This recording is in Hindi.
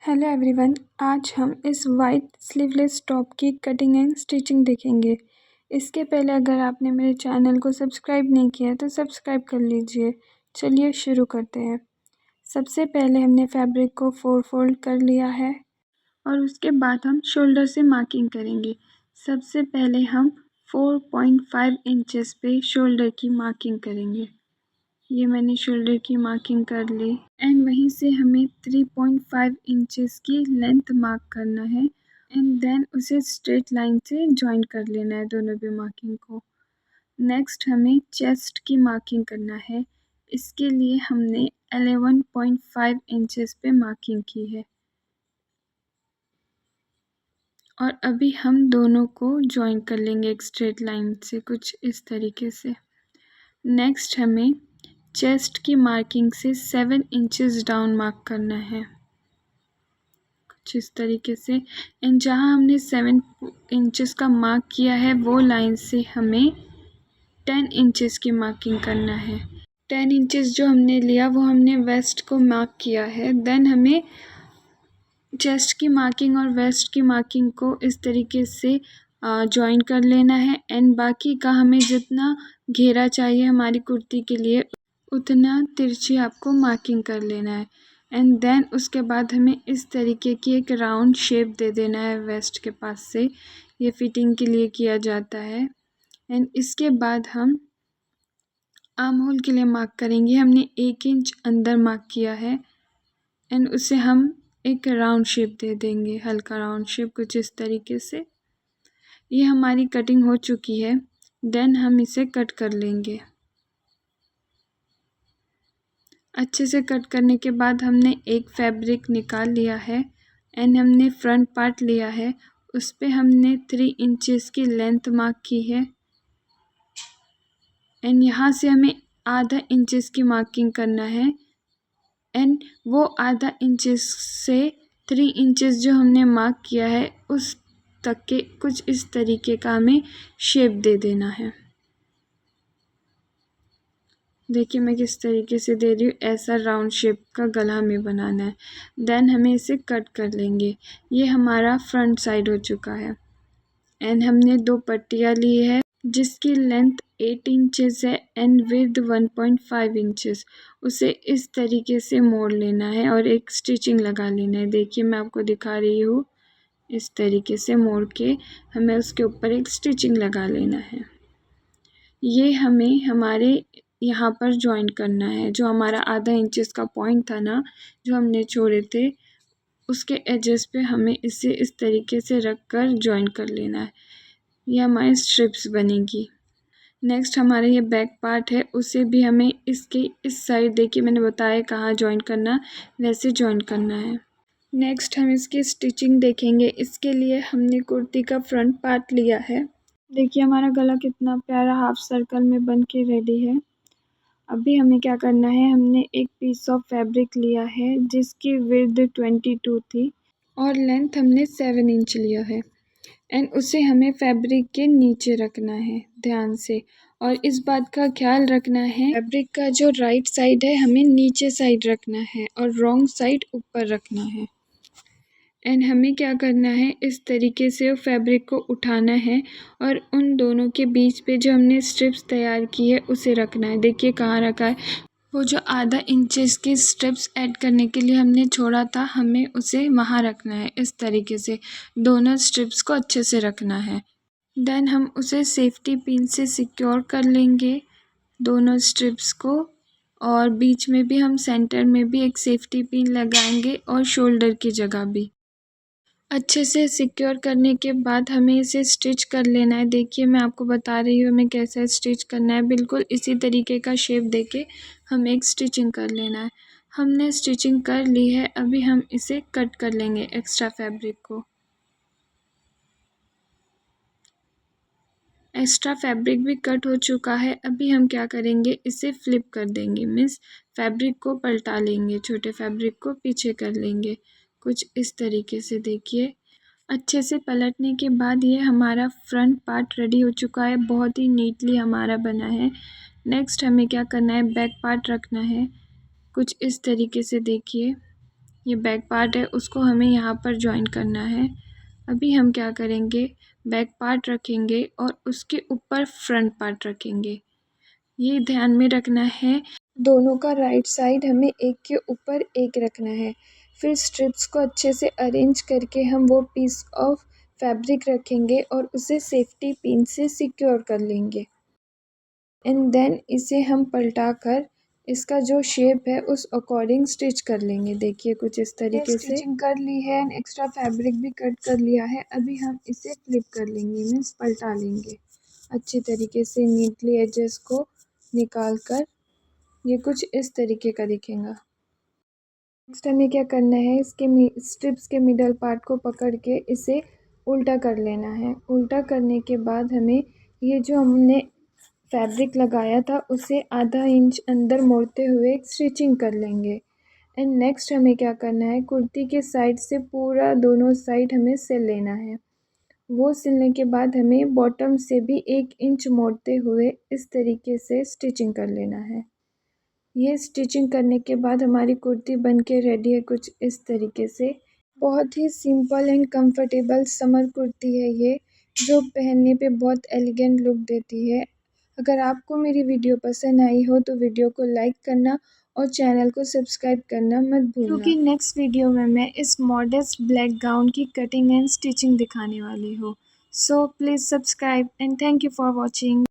हेलो एवरीवन, आज हम इस वाइट स्लीवलेस टॉप की कटिंग एंड स्टिचिंग देखेंगे। इसके पहले अगर आपने मेरे चैनल को सब्सक्राइब नहीं किया है तो सब्सक्राइब कर लीजिए। चलिए शुरू करते हैं। सबसे पहले हमने फैब्रिक को 4 फोल्ड कर लिया है और उसके बाद हम शोल्डर से मार्किंग करेंगे। सबसे पहले हम 4.5 इंचेस पे शोल्डर की मार्किंग करेंगे। ये मैंने शोल्डर की मार्किंग कर ली एंड वहीं से हमें 3.5 इंचेस की लेंथ मार्क करना है एंड देन उसे स्ट्रेट लाइन से जॉइन कर लेना है दोनों भी मार्किंग को। नेक्स्ट हमें चेस्ट की मार्किंग करना है। इसके लिए हमने 11.5 इंचेस पे मार्किंग की है और अभी हम दोनों को जॉइन कर लेंगे एक स्ट्रेट लाइन से कुछ इस तरीके से। नेक्स्ट हमें चेस्ट की मार्किंग से 7 इंचेस डाउन मार्क करना है कुछ इस तरीके से एंड जहाँ हमने 7 इंचेस का मार्क किया है वो लाइन से हमें 10 इंचेस की मार्किंग करना है। 10 इंचेस जो हमने लिया वो हमने वेस्ट को मार्क किया है। देन हमें चेस्ट की मार्किंग और वेस्ट की मार्किंग को इस तरीके से जॉइन कर लेना है एंड बाकी का हमें जितना घेरा चाहिए हमारी कुर्ती के लिए उतना तिरछी आपको मार्किंग कर लेना है एंड देन उसके बाद हमें इस तरीके की एक राउंड शेप दे देना है वेस्ट के पास से। ये फिटिंग के लिए किया जाता है एंड इसके बाद हम आर्म होल के लिए मार्क करेंगे। हमने 1 इंच अंदर मार्क किया है एंड उसे हम एक राउंड शेप दे देंगे, हल्का राउंड शेप कुछ इस तरीके से। ये हमारी कटिंग हो चुकी है। देन हम इसे कट कर लेंगे। अच्छे से कट करने के बाद हमने एक फैब्रिक निकाल लिया है एंड हमने फ्रंट पार्ट लिया है। उस पे हमने 3 इंचेस की लेंथ मार्क की है एंड यहाँ से हमें आधा इंचेस की मार्किंग करना है एंड वो आधा इंचेस से 3 इंचेस जो हमने मार्क किया है उस तक के कुछ इस तरीके का हमें शेप दे देना है। देखिए मैं किस तरीके से दे रही हूँ, ऐसा राउंड शेप का गला हमें बनाना है। देन हमें इसे कट कर लेंगे। ये हमारा फ्रंट साइड हो चुका है एंड हमने 2 पट्टियाँ ली है जिसकी लेंथ 8 इंचेस है एंड विड्थ 1.5 इंचेस। उसे इस तरीके से मोड़ लेना है और एक स्टिचिंग लगा लेना है। देखिए मैं आपको दिखा रही हूँ, इस तरीके से मोड़ के हमें उसके ऊपर एक स्टिचिंग लगा लेना है। ये हमें हमारे यहाँ पर जॉइन करना है। जो हमारा आधा इंचेस का पॉइंट था ना जो हमने छोड़े थे, उसके एजेस पे हमें इसे इस तरीके से रख कर जॉइन कर लेना है। ये हमारी स्ट्रिप्स बनेगी। नेक्स्ट हमारा ये बैक पार्ट है, उसे भी हमें इसके इस साइड, देखिए मैंने बताया कहाँ जॉइन करना, वैसे जॉइन करना है। नेक्स्ट हम इसकी स्टिचिंग देखेंगे। इसके लिए हमने कुर्ती का फ्रंट पार्ट लिया है। देखिए हमारा गला कितना प्यारा हाफ सर्कल में बन के रेडी है। अभी हमें क्या करना है, हमने एक पीस ऑफ फैब्रिक लिया है जिसकी विड्थ 22 थी और लेंथ हमने 7 इंच लिया है एंड उसे हमें फैब्रिक के नीचे रखना है ध्यान से। और इस बात का ख्याल रखना है, फैब्रिक का जो राइट साइड है हमें नीचे साइड रखना है और रॉन्ग साइड ऊपर रखना है। एंड हमें क्या करना है, इस तरीके से फैब्रिक को उठाना है और उन दोनों के बीच पे जो हमने स्ट्रिप्स तैयार की है उसे रखना है। देखिए कहाँ रखा है, वो जो आधा इंचेस की स्ट्रिप्स ऐड करने के लिए हमने छोड़ा था, हमें उसे वहाँ रखना है। इस तरीके से दोनों स्ट्रिप्स को अच्छे से रखना है। देन हम उसे सेफ्टी पिन से सिक्योर कर लेंगे दोनों स्ट्रिप्स को, और बीच में भी हम सेंटर में भी एक सेफ्टी पिन लगाएंगे और शोल्डर की जगह भी। अच्छे से सिक्योर करने के बाद हमें इसे स्टिच कर लेना है। देखिए मैं आपको बता रही हूँ हमें कैसे स्टिच करना है। बिल्कुल इसी तरीके का शेप देके हमें एक स्टिचिंग कर लेना है। हमने स्टिचिंग कर ली है, अभी हम इसे कट कर लेंगे एक्स्ट्रा फैब्रिक को। एक्स्ट्रा फैब्रिक भी कट हो चुका है। अभी हम क्या करेंगे, इसे फ्लिप कर देंगे, मीन्स फैब्रिक को पलटा लेंगे, छोटे फैब्रिक को पीछे कर लेंगे कुछ इस तरीके से। देखिए अच्छे से पलटने के बाद ये हमारा फ्रंट पार्ट रेडी हो चुका है, बहुत ही नीटली हमारा बना है। नेक्स्ट हमें क्या करना है, बैक पार्ट रखना है कुछ इस तरीके से। देखिए ये बैक पार्ट है, उसको हमें यहाँ पर जॉइन करना है। अभी हम क्या करेंगे, बैक पार्ट रखेंगे और उसके ऊपर फ्रंट पार्ट रखेंगे। ये ध्यान में रखना है, दोनों का राइट साइड हमें एक के ऊपर एक रखना है। फिर स्ट्रिप्स को अच्छे से अरेंज करके हम वो पीस ऑफ फैब्रिक रखेंगे और उसे सेफ्टी पिन से सिक्योर कर लेंगे। एंड देन इसे हम पलटा कर इसका जो शेप है उस अकॉर्डिंग स्टिच कर लेंगे। देखिए कुछ इस तरीके से स्टिचिंग कर ली है एंड एक्स्ट्रा फैब्रिक भी कट कर लिया है। अभी हम इसे फ्लिप कर लेंगे, मीन्स पलटा लेंगे अच्छी तरीके से नीटली एजेस को निकाल कर। ये कुछ इस तरीके का दिखेगा। नेक्स्ट हमें क्या करना है, इसके स्ट्रिप्स के मिडल पार्ट को पकड़ के इसे उल्टा कर लेना है। उल्टा करने के बाद हमें ये जो हमने फैब्रिक लगाया था उसे आधा इंच अंदर मोड़ते हुए स्टिचिंग कर लेंगे। एंड नेक्स्ट हमें क्या करना है, कुर्ती के साइड से पूरा दोनों साइड हमें सिल लेना है। वो सिलने के बाद हमें बॉटम से भी 1 इंच मोड़ते हुए इस तरीके से स्टिचिंग कर लेना है। ये स्टिचिंग करने के बाद हमारी कुर्ती बन के रेडी है कुछ इस तरीके से। बहुत ही simple and comfortable summer kurti है ये, जो पहनने पे बहुत एलिगेंट लुक देती है। अगर आपको मेरी वीडियो पसंद आई हो तो वीडियो को लाइक करना और चैनल को सब्सक्राइब करना मत भूलना, क्योंकि नेक्स्ट वीडियो में मैं इस मॉडेस्ट ब्लैक गाउन की कटिंग एंड स्टिचिंग दिखाने वाली हूँ। So please subscribe and thank you for watching.